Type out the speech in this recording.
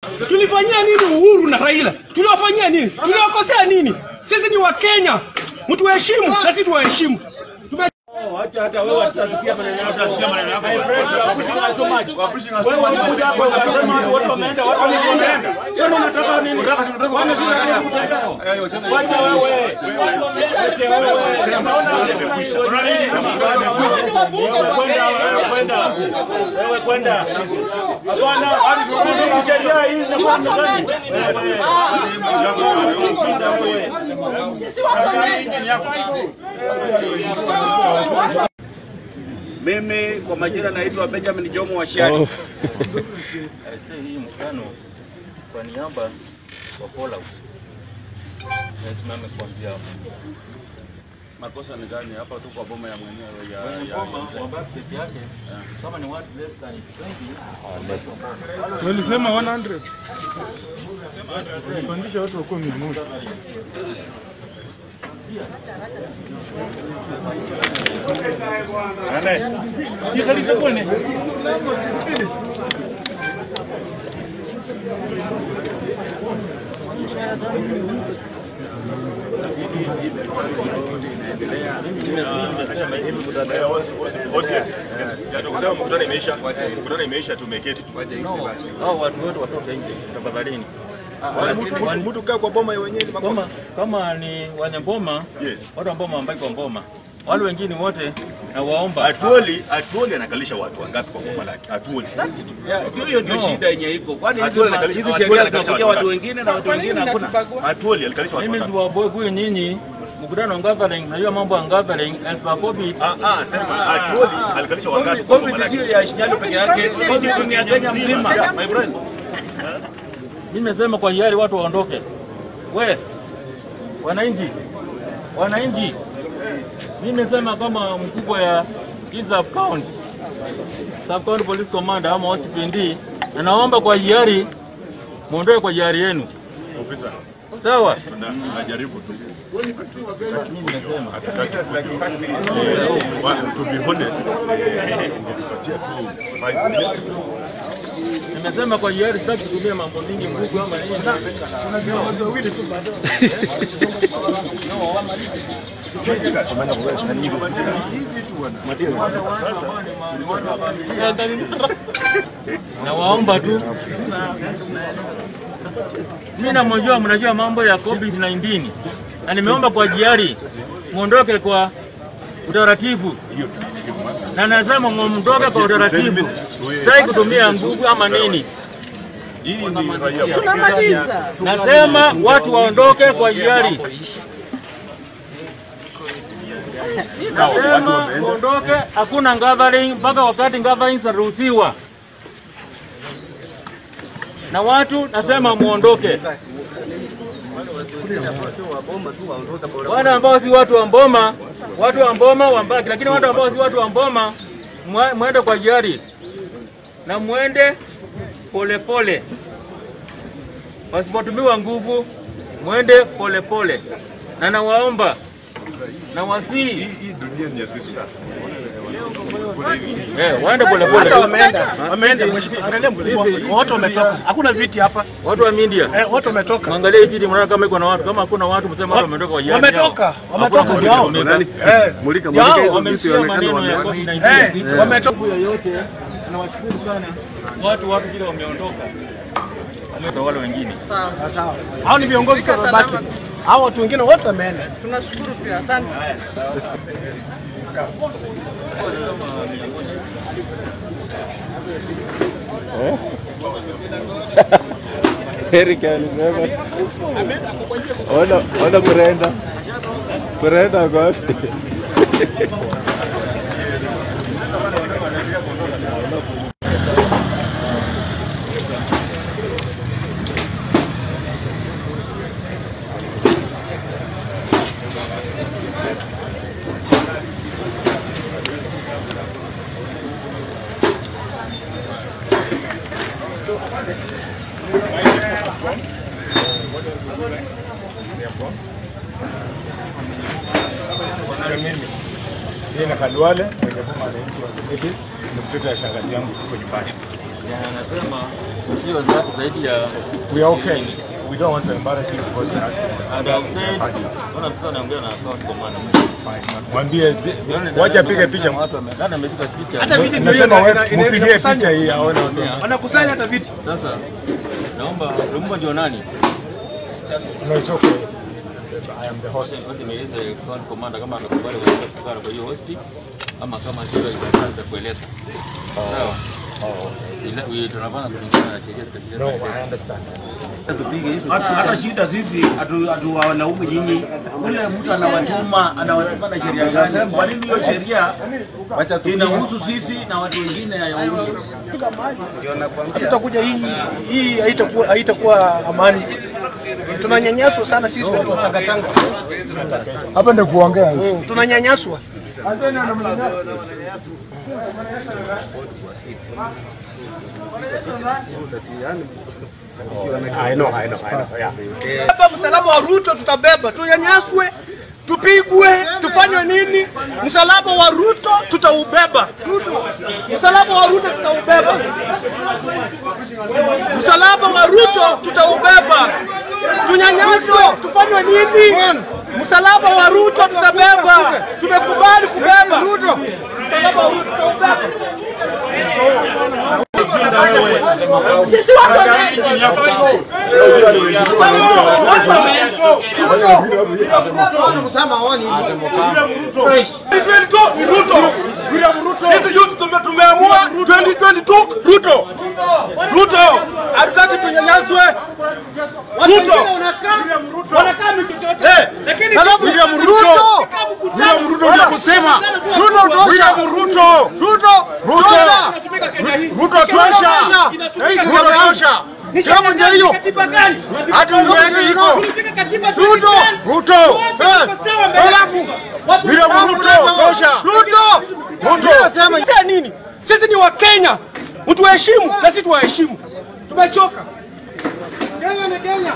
Tulifanyia nini Uhuru na Raila? Tuliwafanyia nini? Tuliwakosea nini? Sisi ni Wakenya. Mtu heshimu na sisi tuwaheshimu. Acha hata wewe utasikia maneno yako, utasikia maneno yako. My friend, you are pushing us so much. Wewe walikuja hapo wakasema watu wameenda, watu wameenda. Wewe unataka nini? Unataka kwani sisi kutenda? Wacha wewe. Wewe kwenda. Hapana, sheria hii inakuwa gani? Sisi watu mimi kwa majina naitwa Benjamin Jomo Washari. Hii mkutano kwa niaba wa Pola. Nasimama kuanzia hapo. Makosa ni gani hapa tu kwa boma ya mwenyewe ya peke yake. Kama ni watu less than 20. Walisema 100. Pandisha watu wako 100. Mkutano imeisha tumeketi tu. Hao watu wote watoke nje tafadhalini. Mtu kaa kwa boma wenyewe ni makosa. Kama ni Wanyamboma, yes. Watu ambao ambao kwa Mboma. Wale wengine wote na waomba. Atuoli anakalisha watu wangapi kwa boma lake? Atuoli. Hiyo ndio shida yenye iko. Kwani hizo sheria zinakuja watu wengine na watu wengine hakuna. Atuoli alikalisha watu wangapi? Mimi siwaboe nyinyi. Mkutano gathering na hiyo mambo ya gathering as per COVID. Sema Atuoli alikalisha wangapi? COVID sio ya Shinyalo peke yake. COVID ni ya Kenya mzima. My friend. Mimi nasema kwa hiari watu waondoke. We wananchi. Mimi nasema kama mkubwa ya sub county police commander ama OCPD, na naomba kwa hiari muondoe kwa hiari yenu. Officer. Sawa? Najaribu tu. Mimi nasema to be honest. Nimesema kwa hiari sitaki kutumia mambo mingi mkubwa ama nini. Kuna viongozi wawili tu bado. Na waomba tu. Mimi mnajua mambo ya COVID-19. Na nimeomba kwa hiari muondoke kwa utaratibu. Na nasema muondoke kwa utaratibu. Sitaki kutumia nguvu ama nini. Tunamaliza. Nasema watu waondoke kwa hiari. Nasema muondoke, hakuna gathering mpaka wakati gathering zitaruhusiwa. Na watu nasema muondoke. Wale ambao si watu wa Mboma, wambaki, lakini watu ambao si watu wa Mboma muende kwa hiari. Na muende pole. Wasipotumiwa nguvu, muende pole. Na nawaomba na wasi hii dunia ni ya sisi. Waende pole. Hata wameenda mheshimiwa. Angalia mkubwa. Watu wametoka. Hakuna viti hapa. Watu wa media. Watu wametoka. Angalia viti mnaona kama iko na watu. Kama hakuna watu msema watu wametoka kwa hiari. Wametoka ndio hao. Mulika hizo visi wametoka. Wametoka yote. Na washukuru sana. Watu kile wameondoka. Wametoka wale wengine. Sawa. Hao ni viongozi kwa mabaki. Hao watu wengine wote wameenda. Tunashukuru pia. Asante. Eric alisema ona Murenda kwa Mimi na Khalwale, ningekuwa mwananchi wa Kibiti, mtoto wa shangazi yangu yuko nyumbani. Anasema sio zaidi ya We are okay. We don't want to embarrass you because we are and I've said ona mtu anaongea na account command. mwambie wacha apige picha. Nani amepiga picha? Hata viti ndio Nasema wewe mpige inakusanya. picha hii aone wote. Wanakusanya hata viti. Sasa naomba ndio nani? No, it's okay. I am the host. Sasa nimeeleza account commander kama atakubali kukaa kwa hiyo hosti ama kama sio itaanza kueleza. Sawa. Wewe tunapanga kulingana na sheria za No, I understand. Hata shida sisi hatuwalaumu nyinyi. Ule mtu anawatuma na sheria gani? Kwa nini hiyo sheria inahusu sisi na watu wengine hayahusu? Tutakuja hii haitakuwa amani. Tunanyanyaswa sana sisi watu wa Tangatanga. Hapa ndio kuongea. Tunanyanyaswa. I know. Yeah. Baba, msalaba wa Ruto tutabeba, tunyanyaswe, tupigwe, tufanywe nini? Msalaba wa Ruto tutaubeba. Msalaba wa Ruto tutaubeba. Msalaba wa Ruto tutaubeba. Tunyanyaswe, tufanywe nini? Msalaba wa Ruto tutabeba. Tumekubali kubeba. Msalaba wa Ruto tutaubeba. Sisi watu Sisi tumeamua 2022 Ruto. Hatutaki tunyanyaswe. wanakaa mkichote. Lakini William Ruto ndio kusema. William Ruto tosha. Nishamu ndio hiyo. Katiba gani? Hadi umeenda iko. Ruto. William Ruto tosha. Ruto. Sasa nini? Sisi ni Wakenya. Mtuheshimu na sisi tuwaheshimu. Tumechoka. Kenya ni Kenya.